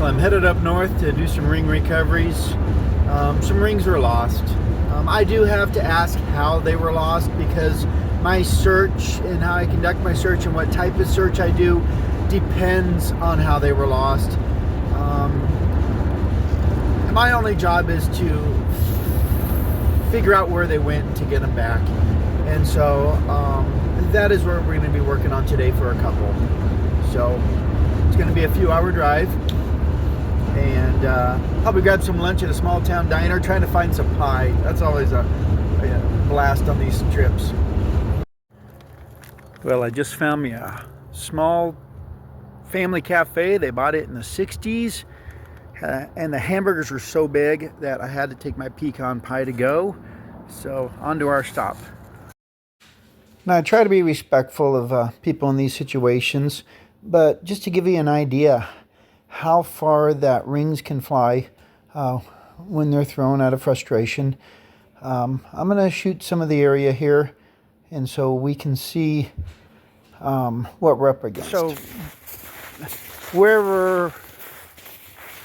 Well, I'm headed up north to do some ring recoveries. Some rings were lost. I do have to ask how they were lost because my search and how I conduct my search and what type of search I do depends on how they were lost. My only job is to figure out where they went and to get them back. And so that is what we're going to be working on today for a couple. So it's going to be a few hour drive. And probably grab some lunch at a small town diner, trying to find some pie. That's always a blast on these trips. Well, I just found me a small family cafe. They bought it in the 60s. And the hamburgers were so big that I had to take my pecan pie to go. So on to our stop. Now I try to be respectful of people in these situations, but just to give you an idea how far that rings can fly when they're thrown out of frustration, I'm going to shoot some of the area here, and so we can see what we're up against. So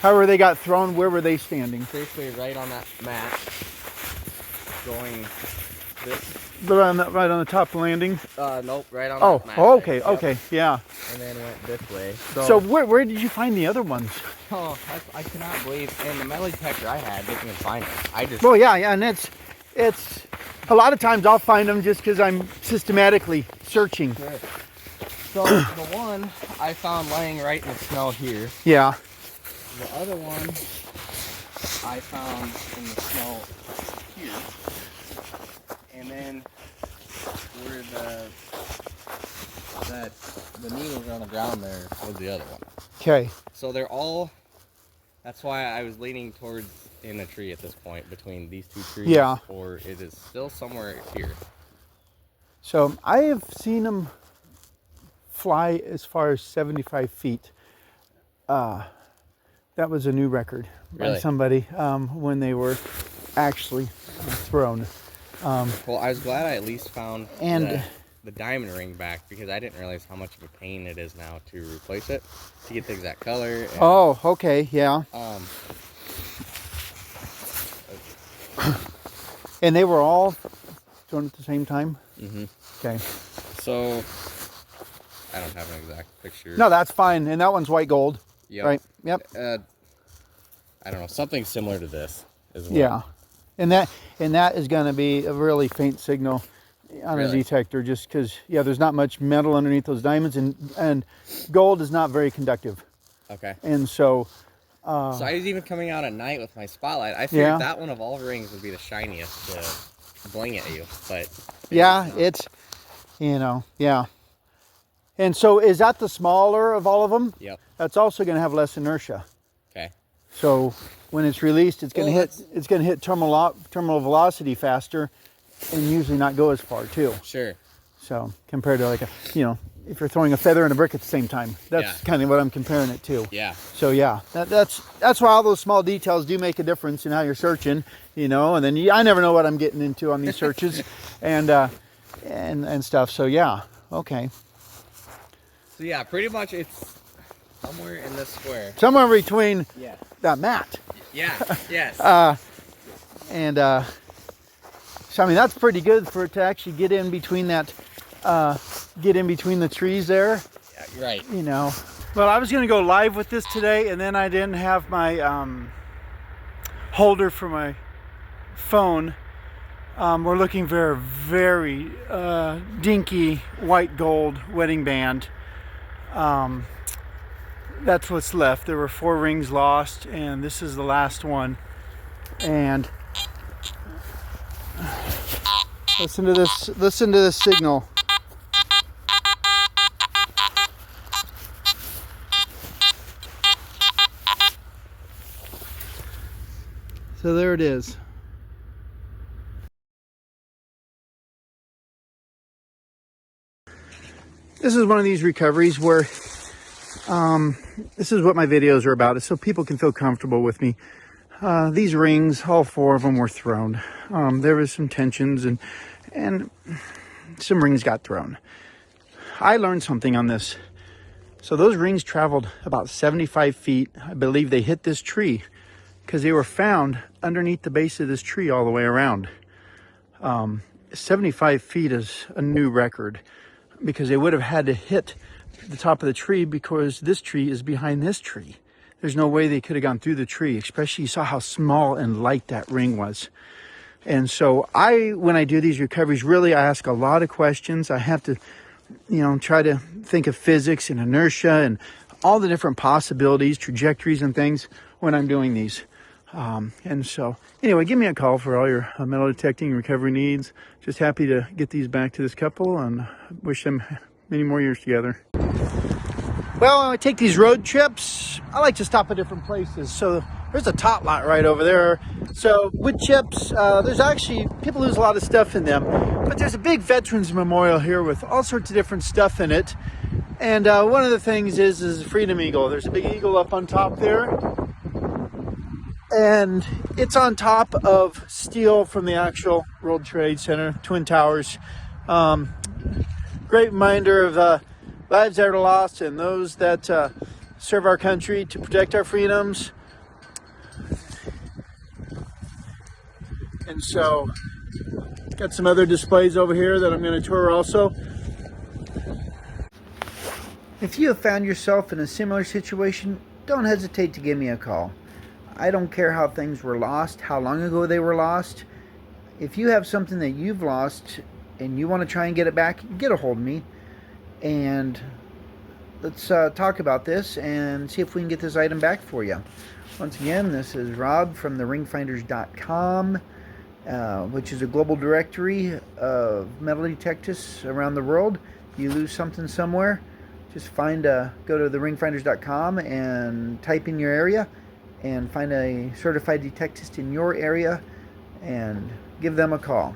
however they got thrown, where were they standing? Basically right on that mat, going this. Right on the top landing? Nope, right on that mat. Oh, okay, Yep. okay, yeah. And then went this way. So where did you find the other ones? Oh, I cannot believe, and the metal detector I had didn't even find them. Well, yeah, and it's a lot of times I'll find them just because I'm systematically searching. Sure. So the one I found laying right in the snow here. Yeah. The other one I found in the snow here. And then where the needles are on the ground there was the other one. Okay. So they're all, that's why I was leaning towards in a tree at this point between these two trees. Yeah. Or it is still somewhere here. So I have seen them fly as far as 75 feet. That was a new record by somebody when they were actually thrown. Well, I was glad I at least found the diamond ring back, because I didn't realize how much of a pain it is now to replace it, to get the exact color. And, oh, okay, yeah. And they were all thrown at the same time? Mm-hmm. Okay. So, I don't have an exact picture. No, that's fine. And that one's white gold. Yep. Right? Yep. I don't know, something similar to this as well. Yeah. And that is going to be a really faint signal on a detector, just because, yeah, there's not much metal underneath those diamonds, and gold is not very conductive. Okay. And so... so I was even coming out at night with my spotlight. I figured that one of all rings would be the shiniest to bling at you, but... Yeah, it's, yeah. And so is that the smaller of all of them? Yep. That's also going to have less inertia. Okay. So when it's released, it's going to hit terminal velocity faster, and usually not go as far too. Sure. So compared to if you're throwing a feather and a brick at the same time, that's kind of what I'm comparing it to. Yeah. So yeah, that's why all those small details do make a difference in how you're searching, and then I never know what I'm getting into on these searches, and stuff. So yeah, okay. So yeah, pretty much it's somewhere in this square. Somewhere between that mat. Yeah. Yes. So I mean that's pretty good for it to actually get in between that, get in between the trees there. Yeah, right. Well, I was going to go live with this today, and then I didn't have my holder for my phone. We're looking for a very dinky white gold wedding band. That's what's left. There were 4 rings lost, and this is the last one. And listen to this signal. So there it is. This is one of these recoveries where this is what my videos are about, is so people can feel comfortable with me. These rings, all 4 of them were thrown. There was some tensions and some rings got thrown. I learned something on this. So those rings traveled about 75 feet. I believe they hit this tree because they were found underneath the base of this tree all the way around. 75 feet is a new record because they would have had to hit the top of the tree because this tree is behind this tree. There's no way they could have gone through the tree, especially you saw how small and light that ring was. And so when I do these recoveries, really I ask a lot of questions. I have to, try to think of physics and inertia and all the different possibilities, trajectories and things when I'm doing these. And so anyway, give me a call for all your metal detecting and recovery needs. Just happy to get these back to this couple and wish them many more years together. Well, when I take these road trips, I like to stop at different places. So there's a tot lot right over there. So wood chips, there's actually, people lose a lot of stuff in them, but there's a big veterans memorial here with all sorts of different stuff in it. And one of the things is Freedom Eagle. There's a big eagle up on top there. And it's on top of steel from the actual World Trade Center, Twin Towers. Great reminder of lives that are lost and those that serve our country to protect our freedoms. And so, got some other displays over here that I'm going to tour also. If you have found yourself in a similar situation, don't hesitate to give me a call. I don't care how things were lost, how long ago they were lost. If you have something that you've lost and you want to try and get it back, get a hold of me and let's talk about this and see if we can get this item back for you. Once again, this is Rob from theringfinders.com, which is a global directory of metal detectists around the world. If you lose something somewhere, just go to theringfinders.com and type in your area and find a certified detectist in your area and give them a call.